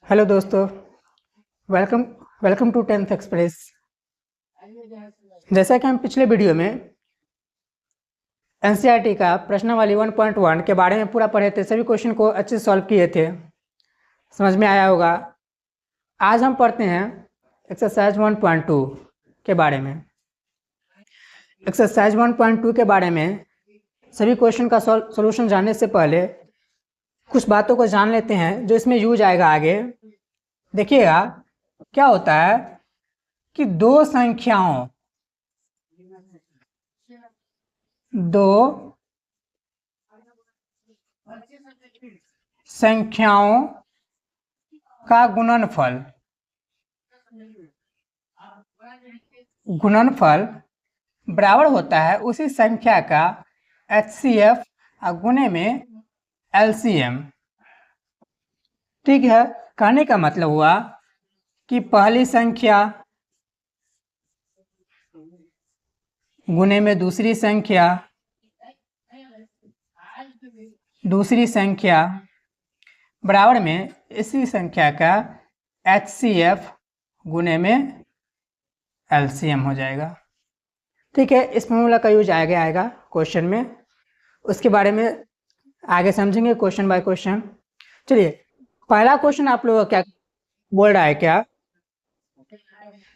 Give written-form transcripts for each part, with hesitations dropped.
Hello दोस्तों, welcome welcome to tenth express. जैसा कि हम पिछले वीडियो में एनसीईआरटी का प्रश्नावली 1.1 के बारे में पूरा पढ़े थे, सभी क्वेश्चन को अच्छे से सॉल्व किए थे, समझ में आया होगा। आज हम पढ़ते हैं एक्सरसाइज 1.2 के बारे में। एक्सरसाइज 1.2 के बारे में सभी क्वेश्चन का सॉल्यूशन जानने से पहले कुछ बातों को जान लेते हैं जो इसमें यूज आएगा आगे। देखिएगा क्या होता है कि दो संख्याओं का गुणनफल बराबर होता है उसी संख्या का HCF गुणे में LCM। ठीक है, कहने का मतलब हुआ कि पहली संख्या गुणे में दूसरी संख्या बराबर में इसी संख्या का HCF गुणे में LCM हो जाएगा। ठीक है, इस फॉर्मूला का यूज आएगा क्वेश्चन में, उसके बारे में आगे समझेंगे क्वेश्चन बाय क्वेश्चन। चलिए, पहला क्वेश्चन आप लोग क्या बोल रहा है क्या?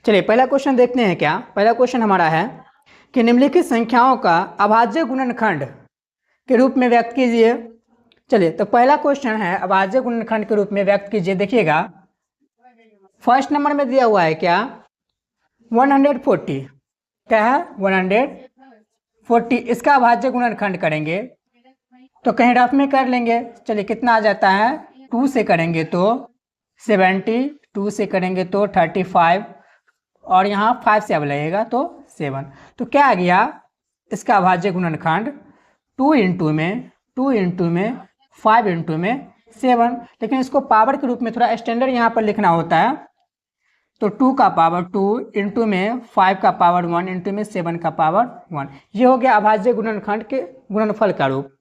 चलिए पहला क्वेश्चन देखते हैं। क्या पहला क्वेश्चन हमारा है कि निम्नलिखित संख्याओं का अभाज्य गुणनखंड के रूप में व्यक्त कीजिए। चलिए, तो पहला क्वेश्चन है अभाज्य गुणनखंड के रूप में व्यक्त कीजिए। देखिएगा फर्स्ट नंबर में दिया हुआ है क्या 140। क्या है 140। इसका अभाज्य गुणनखंड करेंगे तो कहीं रफ में कर लेंगे। चलिए कितना आ जाता है, 2 से करेंगे तो 70, 2 से करेंगे तो 35 और यहाँ 5 से अब लगेगा तो 7। तो क्या आ गया इसका अभाज्य गुणनखंड 2 इंटू में 5 इंटू में 7। लेकिन इसको पावर के रूप में थोड़ा स्टैंडर्ड यहाँ पर लिखना होता है। तो 2 का पावर 2 इंटू में 5 का पावर 1 इंटू में 7 का पावर 1। ये हो गया अभाज्य गुणनखंड के गुणनफल का रूप।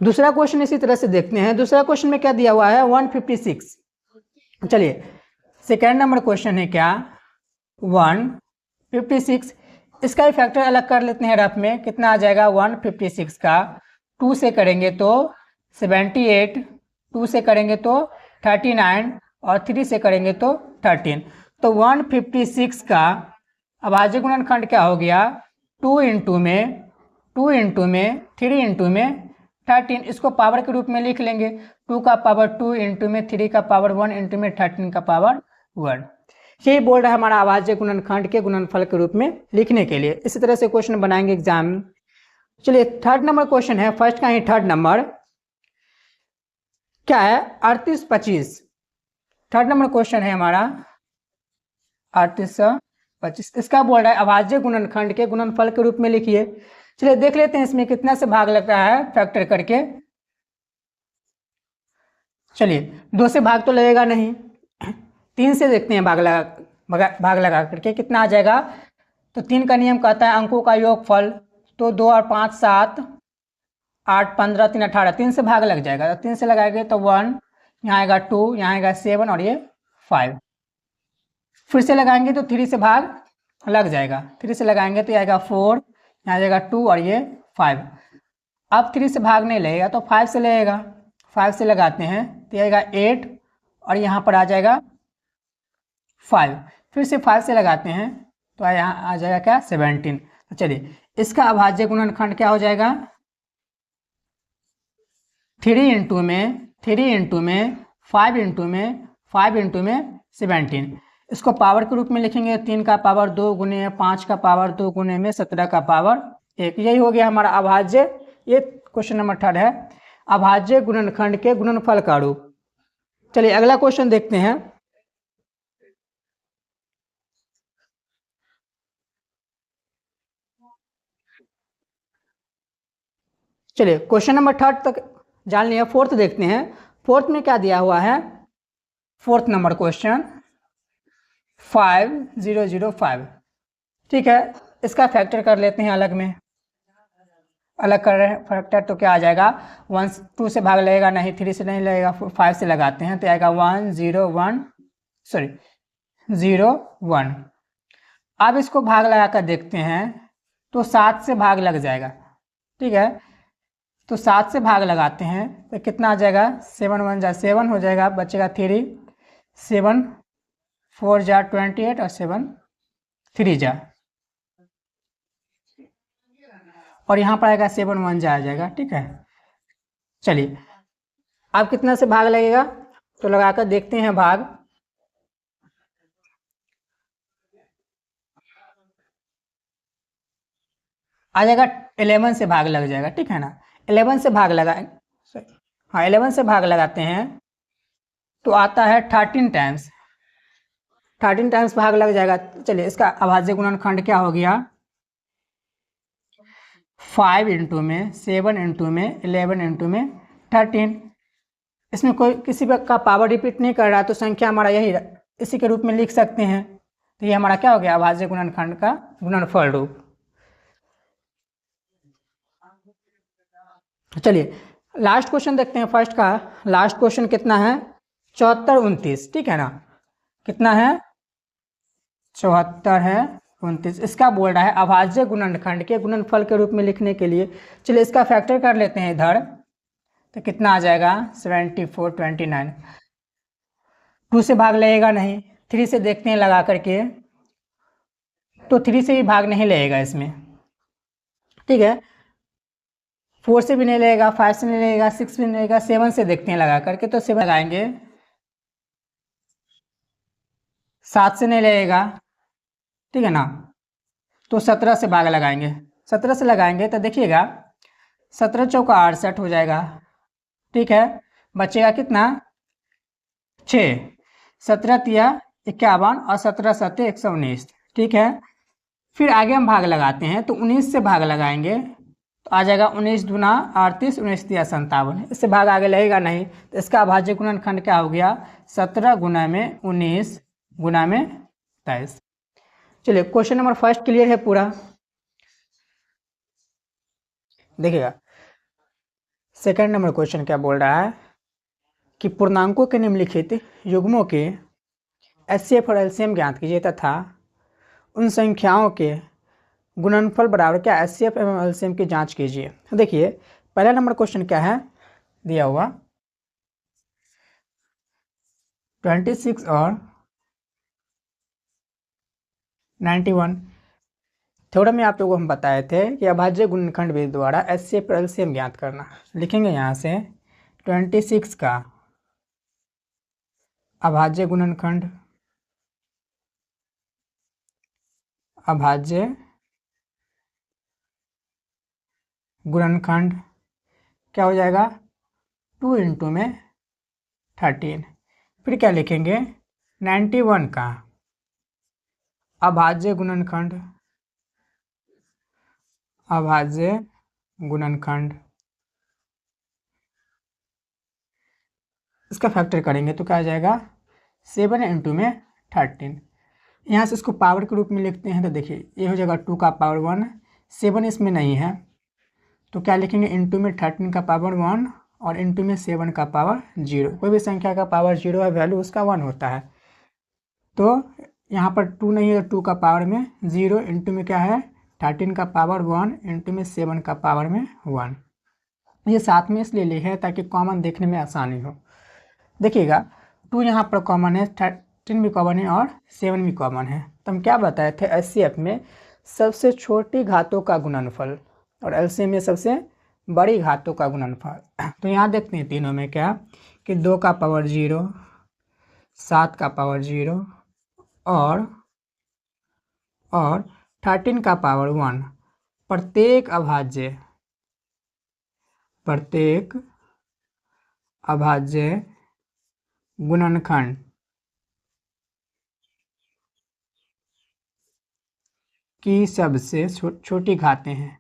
दूसरा क्वेश्चन इसी तरह से देखते हैं। दूसरा क्वेश्चन में क्या दिया हुआ है 156। चलिए सेकेंड नंबर क्वेश्चन है क्या 156। इसका भी फैक्टर अलग कर लेते हैं रफ में। कितना आ जाएगा 156 का 2 से करेंगे तो 78, 2 से करेंगे तो 39 और 3 से करेंगे तो 13। तो 156 का अभाज्य गुणनखंड क्या हो गया 2 इंटू में 3 इंटू में 13। इसको पावर के रूप में लिख लेंगे। 2 का पावर 2 इंटू में 3 का पावर 1 इंटू में 13 का पावर 1। यही बोल रहा है हमारा अभाज्य गुणनखंड के गुणनफल के रूप में लिखने के लिए। इसी तरह से क्वेश्चन बनाएंगे एग्जाम में। चलिए थर्ड नंबर क्वेश्चन है, फर्स्ट का ही थर्ड नंबर क्या है 3825। थर्ड नंबर क्वेश्चन है हमारा 3825। इसका बोल रहा है अभाज्य गुणनखंड के गुणनफल के रूप में लिखिए। चलिए देख लेते हैं इसमें कितना से भाग लग रहा है फैक्टर करके। चलिए 2 से भाग तो लगेगा नहीं, 3 से देखते हैं भाग लगा करके कितना आ जाएगा। तो 3 का नियम कहता है अंकों का योगफल। तो 2 और 5 7, 8 15, 3 18, 3 से भाग लग जाएगा। तो 3 से लगाएंगे तो 1, यहाँ आएगा 2, यहाँ आएगा 7 और ये 5। फिर से लगाएंगे तो 3 से भाग लग जाएगा। 3 से लगाएंगे तो आएगा 4, यहाँ आ जाएगा 2 और ये 5। अब 3 से भाग नहीं लगेगा तो 5 से लगेगा। 5 से लगाते हैं तो आएगा 8 और यहाँ पर आ जाएगा 5। फिर से 5 से लगाते हैं तो यहाँ आ जाएगा क्या 17। तो चलिए इसका अभाज्य गुणनखंड क्या हो जाएगा 3 इंटू में 5 इंटू में 17। इसको पावर के रूप में लिखेंगे। 3 का पावर 2 गुने 5 का पावर 2 गुने में 17 का पावर 1। यही हो गया हमारा अभाज्य। ये क्वेश्चन नंबर थर्ड है अभाज्य गुणनखंड के गुणनफल का रूप। चलिए अगला क्वेश्चन देखते हैं। चलिए क्वेश्चन नंबर थर्ड तक जान लिया, फोर्थ देखते हैं। फोर्थ में क्या दिया हुआ है, फोर्थ नंबर क्वेश्चन 5005। ठीक है, इसका फैक्टर कर लेते हैं अलग में। अलग कर रहे हैं फैक्टर, तो क्या आ जाएगा 1 2 से भाग लगेगा नहीं, 3 से नहीं लगेगा, 5 से लगाते हैं तो आएगा 1 0 1 सॉरी 0 1। अब इसको भाग लगा कर देखते हैं तो 7 से भाग लग जाएगा, ठीक है। तो 7 से भाग लगाते हैं तो कितना आ जाएगा 7 1 जा 7 हो जाएगा, बचेगा 3 7 4 जा 28 और 7 3 जा, और यहाँ पर आएगा 7 1 जा आ जाएगा, ठीक है। चलिए अब कितना से भाग लगेगा तो लगाकर देखते हैं भाग। आ जाएगा 11 से भाग लग जाएगा, ठीक है ना। 11 से भाग लगाए, हाँ 11 से भाग लगाते हैं तो आता है 13 टाइम्स, 13 टाइम्स भाग लग जाएगा। चलिए इसका अभाज्य गुणनखंड क्या हो गया 5 इंटू में 7 इंटू में 11 इंटू में 13। इसमें कोई किसी का पावर रिपीट नहीं कर रहा तो संख्या हमारा यही इसी के रूप में लिख सकते हैं। तो ये हमारा क्या हो गया अभाज्य गुणनखंड का गुणनफल रूप। चलिए लास्ट क्वेश्चन देखते हैं। फर्स्ट का लास्ट क्वेश्चन कितना है 74 29, ठीक है ना। कितना है 74 है 29। इसका बोल रहा है अभाज्य गुणनखंड के गुणनफल के रूप में लिखने के लिए। चलिए इसका फैक्टर कर लेते हैं इधर, तो कितना आ जाएगा 74 29। 2 से भाग लगेगा नहीं, 3 से देखते हैं लगा करके, तो 3 से भी भाग नहीं लगेगा इसमें, ठीक है। 4 से भी नहीं लगेगा, 5 से नहीं लगेगा, 6 से नहीं लगेगा, 7 से देखते हैं लगा करके, तो 7 लगाएंगे, 7 से नहीं लगेगा, ठीक है ना। तो 17 से भाग लगाएंगे, 17 से लगाएंगे तो देखिएगा 17 चौका 68 हो जाएगा, ठीक है। बचेगा कितना 6, 17 तिया 51 और 17 सत्ते 119, ठीक है। फिर आगे हम भाग लगाते हैं तो 19 से भाग लगाएंगे तो आ जाएगा 19 दूना 38 19 तिया 57। इससे भाग आगे लगेगा नहीं, तो इसका अभाज्य गुणनखंड क्या हो गया 17 गुना में 19 गुना में 23। चलिए क्वेश्चन नंबर फर्स्ट क्लियर है पूरा। देखिएगा सेकंड नंबर क्वेश्चन क्या बोल रहा है कि पूर्णांकों के निम्नलिखित युग्मों के एचसीएफ और एलसीएम ज्ञात कीजिए तथा उन संख्याओं के गुणनफल बराबर क्या एचसीएफ एवं एलसीएम की जांच कीजिए। देखिए पहला नंबर क्वेश्चन क्या है दिया हुआ 26 और 91। थोड़ा में आप लोगों को हम बताए थे कि अभाज्य गुणनखंड विधि द्वारा एचसीएफ और एलसीएम ज्ञात करना। लिखेंगे यहाँ से 26 का अभाज्य गुणनखंड, अभाज्य गुणनखंड क्या हो जाएगा 2 इंटू में 13। फिर क्या लिखेंगे 91 का अभाज्य गुणनखंड, अभाज्य गुणनखंड। इसका फैक्टर करेंगे तो क्या आ जाएगा 7 इंटू में 13। यहाँ से इसको पावर के रूप में लिखते हैं तो देखिए ये हो जाएगा 2 का पावर 1, 7 इसमें नहीं है तो क्या लिखेंगे इंटू में 13 का पावर 1 और इंटू में 7 का पावर 0। कोई भी संख्या का पावर 0 है वैल्यू उसका 1 होता है, तो यहाँ पर 2 नहीं है, 2 का पावर में 0 इंटू में क्या है 13 का पावर 1 इंटू में 7 का पावर में 1। ये साथ में इसलिए लिखे हैं ताकि कॉमन देखने में आसानी हो। देखिएगा 2 यहाँ पर कॉमन है, 13 भी कॉमन है और 7 भी कॉमन है। तो हम क्या बताए थे एचसीएफ में सबसे छोटी घातों का गुणनफल और एलसीएम में सबसे बड़ी घातों का गुणनफल। तो यहाँ देखते हैं तीनों में क्या कि 2 का पावर 0, 7 का पावर 0 और 13 का पावर 1। प्रत्येक अभाज्य गुणनखंड की सबसे छोटी घातें हैं,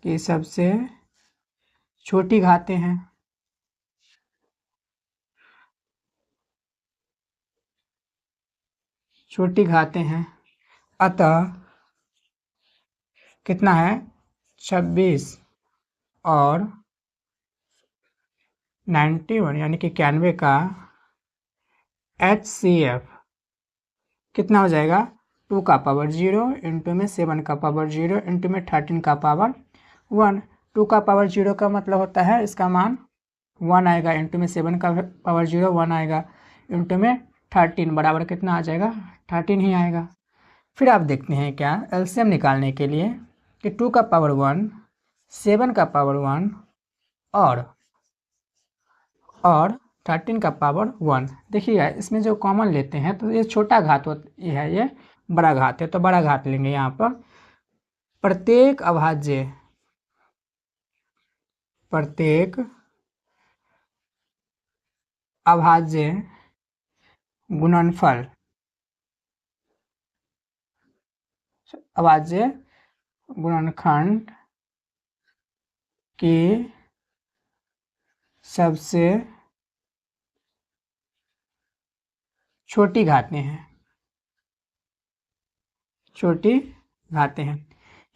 कि सबसे छोटी घातें हैं। छोटी घातें हैं, अतः कितना है 26 और 91 यानी कि 91 का HCF कितना हो जाएगा? 2 का पावर 0 इंटू में 7 का पावर 0 इंटू में 13 का पावर 1। 2 का पावर 0 का मतलब होता है इसका मान 1 आएगा, इंटू में 7 का पावर 0 1 आएगा, इंटू में 13 बराबर कितना आ जाएगा? 13 ही आएगा। फिर आप देखते हैं क्या एलसीएम निकालने के लिए कि 2 का पावर 1, 7 का पावर 1 और 13 का पावर 1। देखिएगा इसमें जो कॉमन लेते हैं तो ये छोटा घात है, ये बड़ा घात है, तो बड़ा घात लेंगे यहाँ पर। प्रत्येक अभाज्य गुणनफल अभाज्य गुणनखंड की सबसे छोटी घातें हैं,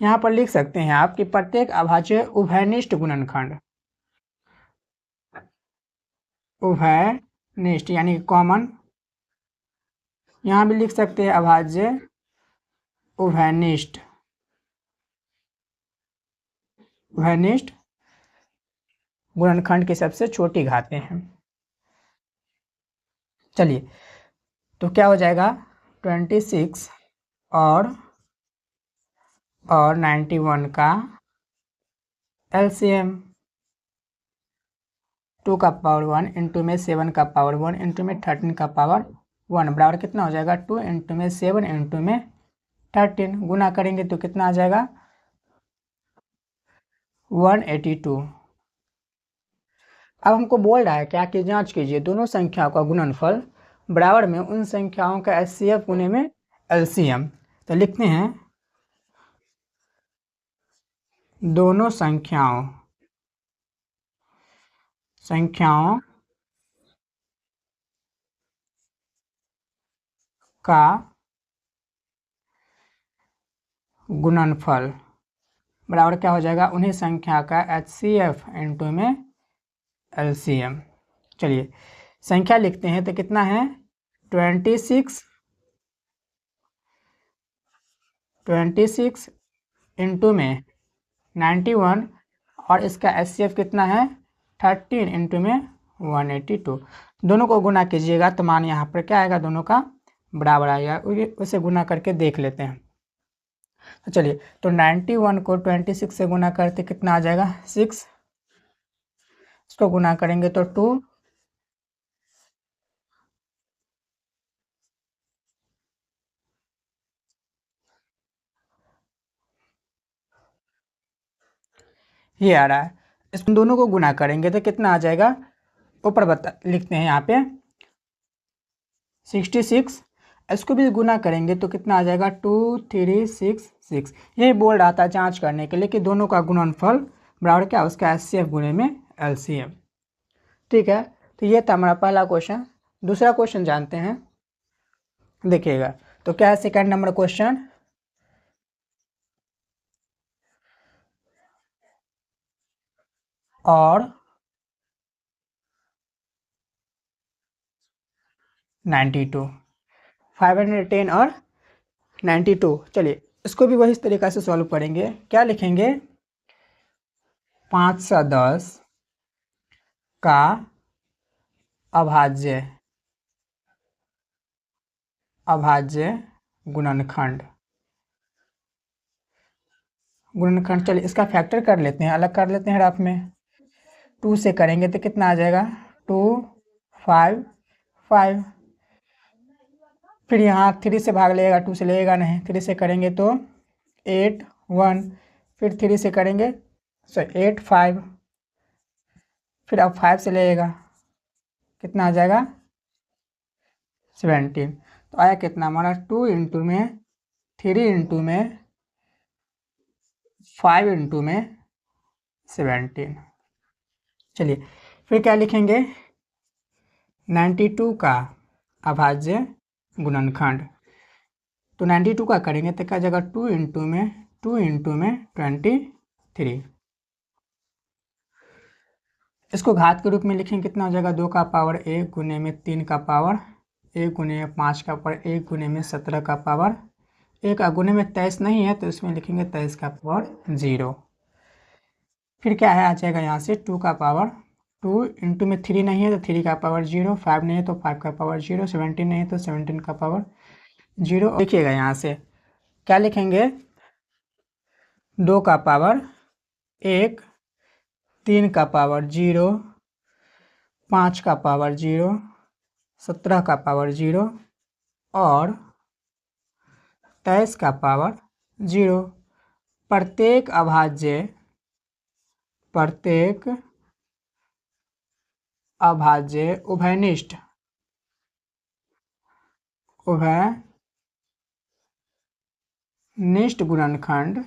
यहाँ पर लिख सकते हैं आप कि प्रत्येक अभाज्य उभयनिष्ठ गुणनखंड, उभयनिष्ठ यानी कॉमन, यहाँ भी लिख सकते हैं अभाज्य उभयनिष्ठ गुणनखंड की सबसे छोटी घातें हैं। चलिए तो क्या हो जाएगा? 26 और 91 का एलसीएम 2 का पावर 1 इंटू में 7 का पावर 1 इंटू में 13 का पावर 1 बराबर कितना हो जाएगा? 2 इंटू में 7 इंटू में 13 गुना करेंगे तो कितना आ जाएगा? 182। अब हमको बोल रहा है क्या कि जांच कीजिए दोनों संख्याओं का गुणनफल बराबर में उन संख्याओं का HCF गुने में LCM। तो लिखते हैं दोनों संख्याओं का गुणनफल बराबर क्या हो जाएगा? उन्हीं संख्या का HCF इंटू में LCM। चलिए संख्या लिखते हैं तो कितना है? 26 इंटू में 91 और इसका HCF कितना है? 13 इंटू में 182। दोनों को गुना कीजिएगा तो मान यहाँ पर क्या आएगा? दोनों का बराबर आएगा, उसे गुना करके देख लेते हैं। तो चलिए तो 91 को 26 से गुना करते कितना आ जाएगा? 6। इसको गुना करेंगे तो 2, ये आ रहा है। इस दोनों को गुना करेंगे तो कितना आ जाएगा? ऊपर लिखते हैं यहाँ पे 66। इसको भी गुना करेंगे तो कितना आ जाएगा? 2366। यही बोल रहा था जांच करने के लिए कि दोनों का गुणनफल बराबर क्या? उसका HCF गुणे में LCM। ठीक है, तो ये था हमारा पहला क्वेश्चन। दूसरा क्वेश्चन जानते हैं, देखिएगा तो क्या है सेकंड नंबर क्वेश्चन। और 92, 510 और 92। चलिए इसको भी वही तरीका से सॉल्व करेंगे। क्या लिखेंगे? 510 का अभाज्य गुणनखंड। चलिए इसका फैक्टर कर लेते हैं, अलग कर लेते हैं रफ में। 2 से करेंगे तो कितना आ जाएगा? 2 5 5। फिर यहाँ 3 से भाग लेगा, 2 से लेगा नहीं। 3 से करेंगे तो 8 1। फिर 3 से करेंगे 8 5। फिर अब 5 से लेगा, कितना आ जाएगा? 17। तो आया कितना हमारा? 2 इंटू में 3 इंटू में 5 इंटू में 17। चलिए फिर क्या लिखेंगे? 92 का अभाज्य गुणनखंड। तो 92 का करेंगे तो क्या जगह 2 इंटू में 23 3। इसको घात के रूप में लिखेंगे, कितना हो जाएगा 2 का पावर 1 गुने में 3 का पावर 1 गुने में 5 का पावर 1 गुने में 17 का पावर 1, गुने में 23 नहीं है तो इसमें लिखेंगे 23 का पावर 0। फिर क्या है, आ जाएगा यहाँ से 2 का पावर 2 इंटू में 3 नहीं है तो 3 का पावर 0, 5 नहीं है तो 5 का पावर 0, 17 नहीं है तो 17 का पावर 0। देखिएगा यहाँ से क्या लिखेंगे, 2 का पावर 1, 3 का पावर 0, 5 का पावर 0, 17 का पावर 0 और 23 का पावर 0। प्रत्येक अभाज्य उभयनिष्ठ गुणनखंड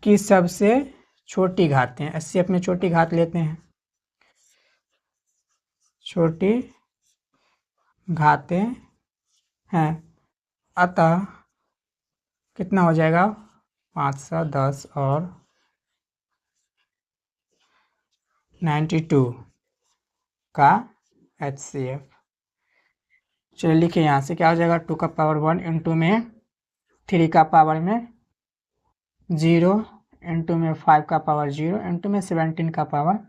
की सबसे छोटी घातें, एचसीएफ में छोटी घात लेते हैं, छोटी घातें हैं, अतः कितना हो जाएगा 510 और 92 का एचसीएफ। चलिए लिखिए यहाँ से क्या हो जाएगा, 2 का पावर 1 इंटू में 3 का पावर में 0 इंटू में 5 का पावर 0 इंटू में 17 का पावर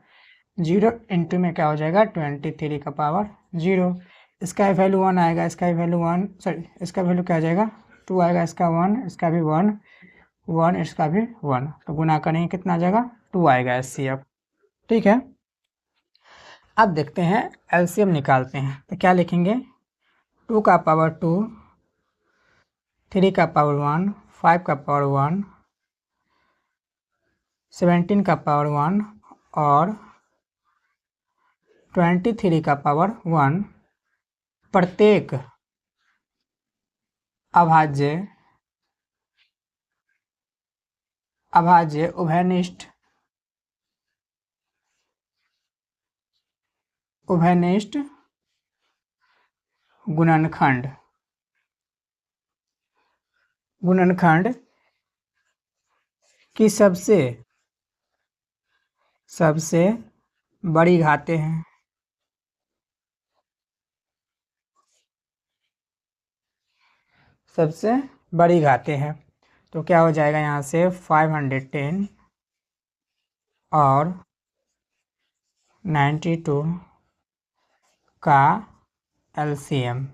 0 इंटू में क्या हो जाएगा 23 का पावर 0। इसका वैल्यू 1 आएगा, इसका वैल्यू 1, सॉरी इसका वैल्यू क्या आ जाएगा 2 आएगा, इसका 1, इसका भी 1, 1 इसका भी 1, तो गुना करेंगे कितना आ जाएगा 2 आएगा एचसीएफ। ठीक है, अब देखते हैं एलसीएम निकालते हैं, तो क्या लिखेंगे 2 का पावर 2, 3 का पावर 1, 5 का पावर 1, 17 का पावर 1 और 23 का पावर 1 प्रत्येक अभाज्य उभयनिष्ठ गुणनखंड की सबसे बड़ी घातें हैं, सबसे बड़ी घातें हैं। तो क्या हो जाएगा यहाँ से 510 और 92 का एलसीएम।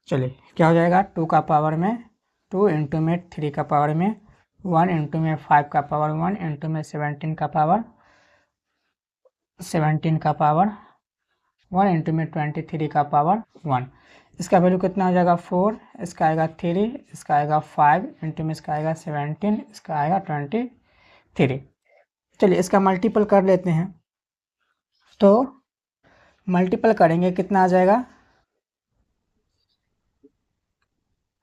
चलिए क्या हो जाएगा 2 का पावर में 2 इंटू में 3 का पावर में 1 इंटू में 5 का पावर 1 इंटू में 17 का पावर 1 इंटू में 23 का पावर 1। इसका वैल्यू कितना हो जाएगा 4, इसका आएगा 3, इसका आएगा 5 इंटू में इसका आएगा 17, इसका आएगा 23। चलिए इसका मल्टीपल कर लेते हैं, तो मल्टीपल करेंगे कितना आ जाएगा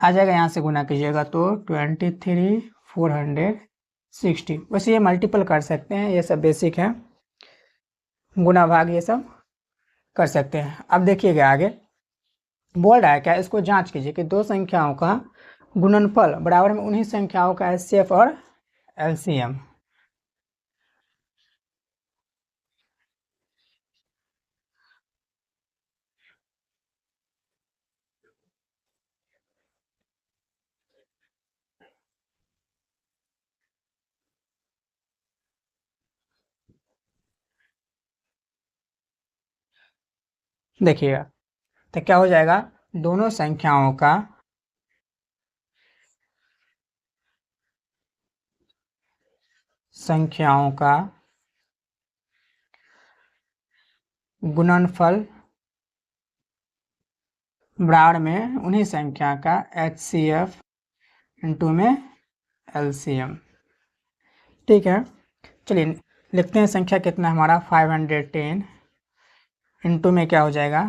यहाँ से गुना कीजिएगा तो 23 460। वैसे ये मल्टीपल कर सकते हैं, ये सब बेसिक है, गुना भाग ये सब कर सकते हैं। अब देखिएगा आगे बोल रहा है क्या, इसको जांच कीजिए कि दो संख्याओं का गुणनफल बराबर में उन्हीं संख्याओं का एचसीएफ और एलसीएम। देखिएगा तो क्या हो जाएगा, दोनों संख्याओं का गुणनफल बराबर में उन्हीं संख्या का एचसीएफ इंटू में एलसीएम। ठीक है, चलिए लिखते हैं संख्या कितना हमारा 510 इंटू में क्या हो जाएगा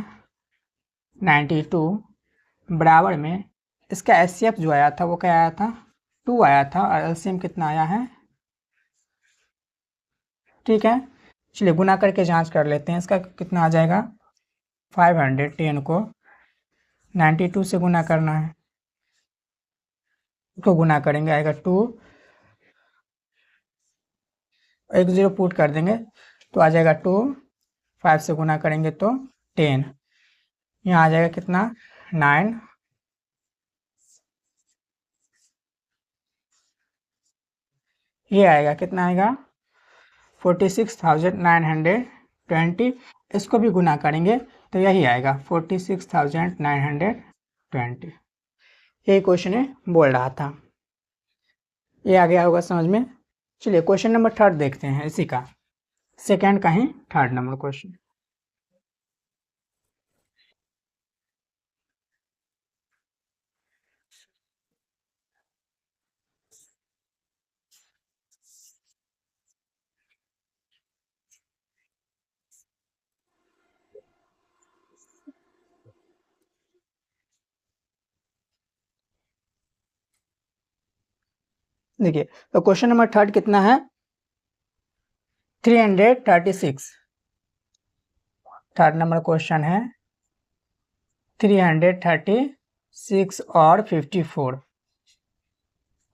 92 बराबर में इसका एचसीएफ जो आया था वो क्या आया था 2 आया था और एलसीएम कितना आया है। ठीक है, चलिए गुना करके जांच कर लेते हैं, इसका कितना आ जाएगा 510 को 92 से गुना करना है, उसको गुना करेंगे, आएगा 2, एक जीरो पुट कर देंगे तो आ जाएगा 2, 5 से गुना करेंगे तो 10, यहाँ आ जाएगा कितना 9, ये आएगा कितना आएगा 46,920, इसको भी गुना करेंगे तो यही आएगा 46,920। यही क्वेश्चन है बोल रहा था, ये आ गया होगा समझ में। चलिए क्वेश्चन नंबर 3 देखते हैं, इसी का सेकंड का ही 3rd नंबर क्वेश्चन। देखिए तो क्वेश्चन नंबर 3 कितना है 336, 3rd नंबर क्वेश्चन है 336 और 54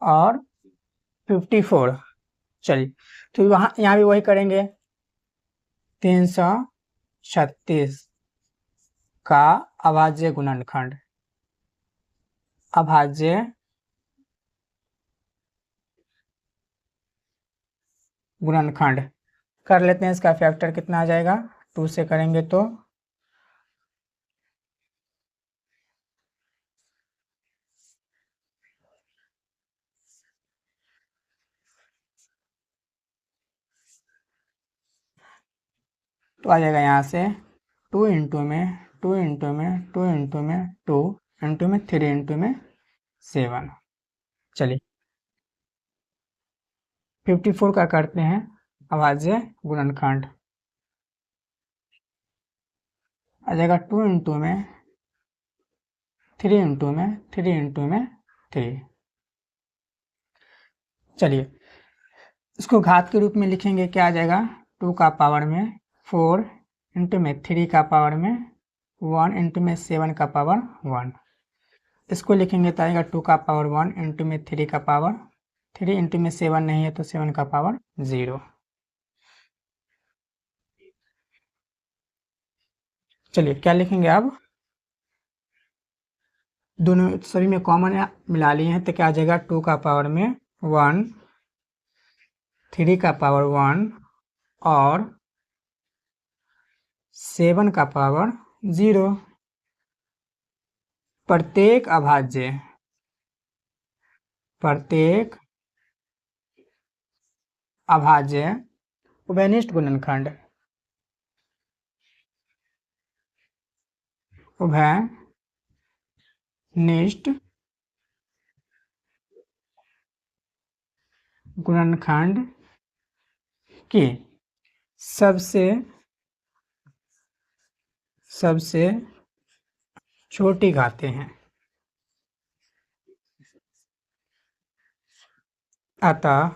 और 54। चलिए तो वहाँ यहाँ भी वही करेंगे, 336 का अभाज्य गुणनखंड, अभाज्य गुणनखंड कर लेते हैं। इसका फैक्टर कितना आ जाएगा 2 से करेंगे तो आ जाएगा यहाँ से 2 इंटू में 2 इंटू में 2 इंटू में 2 इंटू में 3 इंटू में 7। चलिए 54 का करते हैं अभाज्य गुणनखंड, आ जाएगा 2 इंटू में 3 इंटू में 3 इंटू में 3। चलिए इसको घात के रूप में लिखेंगे, क्या आ जाएगा 2 का पावर में 4 इंटू में 3 का पावर में 1 इंटू में 7 का पावर 1। इसको लिखेंगे तो आएगा 2 का पावर 1 इंटू में 3 का पावर 3 इंटू में 7 नहीं है तो 7 का पावर 0। चलिए क्या लिखेंगे अब, दोनों सभी में कॉमन मिला लिए हैं तो क्या आ जाएगा 2 का पावर में 1, 3 का पावर 1 और 7 का पावर 0। प्रत्येक अभाज्य उभयनिष्ठ गुणनखंड, उभयनिष्ठ गुणनखंड की सबसे छोटी घातें हैं, अतः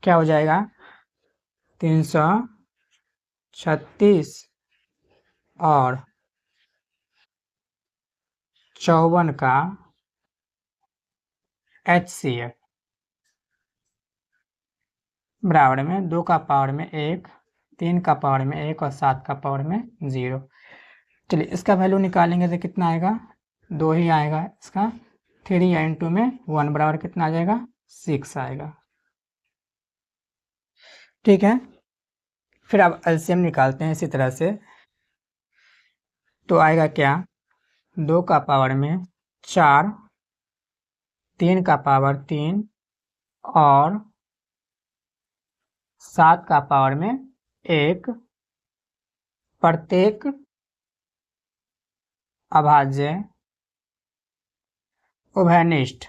क्या हो जाएगा 336 और 54 का HCF बराबर में 2 का पावर में 1, 3 का पावर में 1 और 7 का पावर में 0। चलिए इसका वैल्यू निकालेंगे तो कितना आएगा 2 ही आएगा, इसका 3 या इंटू में 1 बराबर कितना आ जाएगा 6 आएगा। ठीक है, फिर अब एलसीएम निकालते हैं इसी तरह से, तो आएगा क्या 2 का पावर में 4, 3 का पावर 3 और 7 का पावर में 1, प्रत्येक अभाज्य उभयनिष्ठ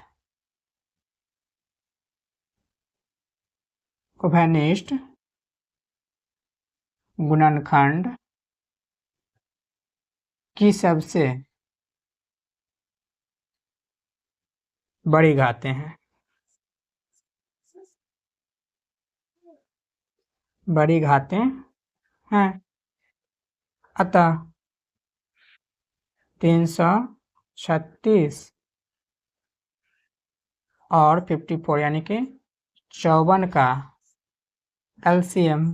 गुणनखंड की सबसे बड़ी घातें हैं, बड़ी घातें हैं। अतः 336 और 54 यानी कि 54 का एलसीएम।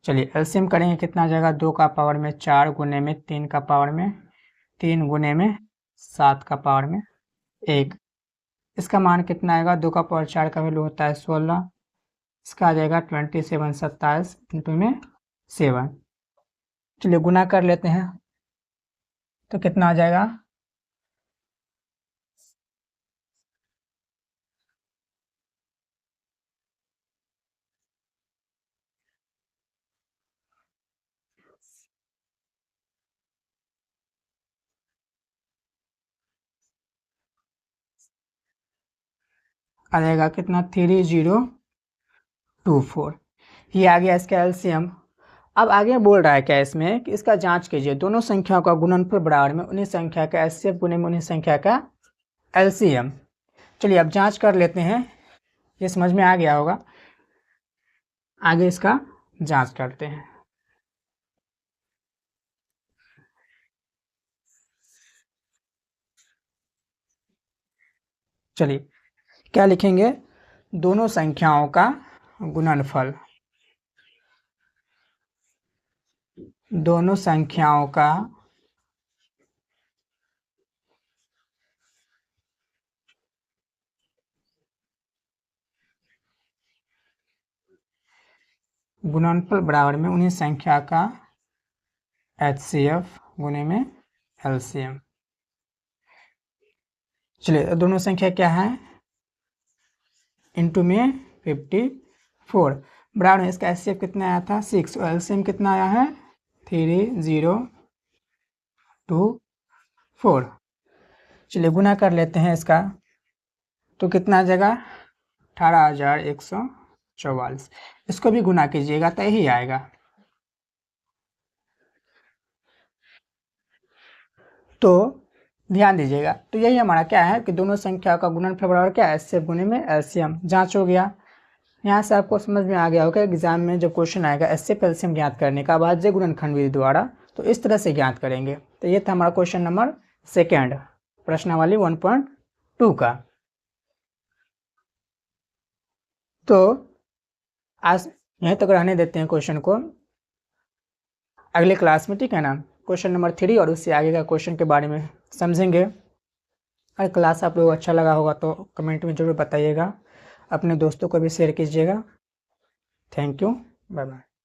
चलिए एलसीएम करेंगे, कितना आ जाएगा, 2 का पावर में 4 गुने में 3 का पावर में 3 गुने में 7 का पावर में 1। इसका मान कितना आएगा, 2 का पावर 4 का वैल्यू होता है 16, इसका आ जाएगा 27 27 इंटू में 7। चलिए गुना कर लेते हैं तो कितना आ जाएगा, आ जाएगा कितना, 3024। ये आ गया इसका एलसीएम। अब आगे बोल रहा है क्या इसमें कि इसका जांच कीजिए, दोनों संख्याओं का गुणनफल बराबर में उन्हीं संख्या का एचसीएफ गुने में उन्हीं संख्या का एलसीएम। चलिए अब जांच कर लेते हैं, ये समझ में आ गया होगा, आगे इसका जांच करते हैं। चलिए क्या लिखेंगे, दोनों संख्याओं का गुणनफल, दोनों संख्याओं का गुणनफल बराबर में उन्हीं संख्या का एचसीएफ गुने में एलसीएम। चलिए दोनों संख्या क्या है, इंटू में 54 बराबर में इसका एचसीएफ कितना आया था 6 और एलसीएम कितना आया है 3024। चलिए गुना कर लेते हैं इसका तो कितना आ जाएगा 18,144। इसको भी गुना कीजिएगा तो यही आएगा। तो ध्यान दीजिएगा, तो यही हमारा क्या है कि दोनों संख्या का गुणनफल बराबर क्या है एचसीएफ गुने में एलसीएम। जांच हो गया। यहाँ से आपको समझ में आ गया होगा एग्जाम में जब क्वेश्चन आएगा एचसीएफ एलसीएम ज्ञात करने का अभाज्य गुणनखंड विधि द्वारा, तो इस तरह से ज्ञात करेंगे। तो ये था हमारा क्वेश्चन नंबर 2 प्रश्नावली 1.2 का। तो आज यहीं तक रहने देते हैं क्वेश्चन को, अगले क्लास में, ठीक है ना, क्वेश्चन नंबर 3 और उससे आगे का क्वेश्चन के बारे में समझेंगे। अगर क्लास आप लोगों को अच्छा लगा होगा तो कमेंट में ज़रूर बताइएगा, अपने दोस्तों को भी शेयर कीजिएगा। Thank you, bye bye.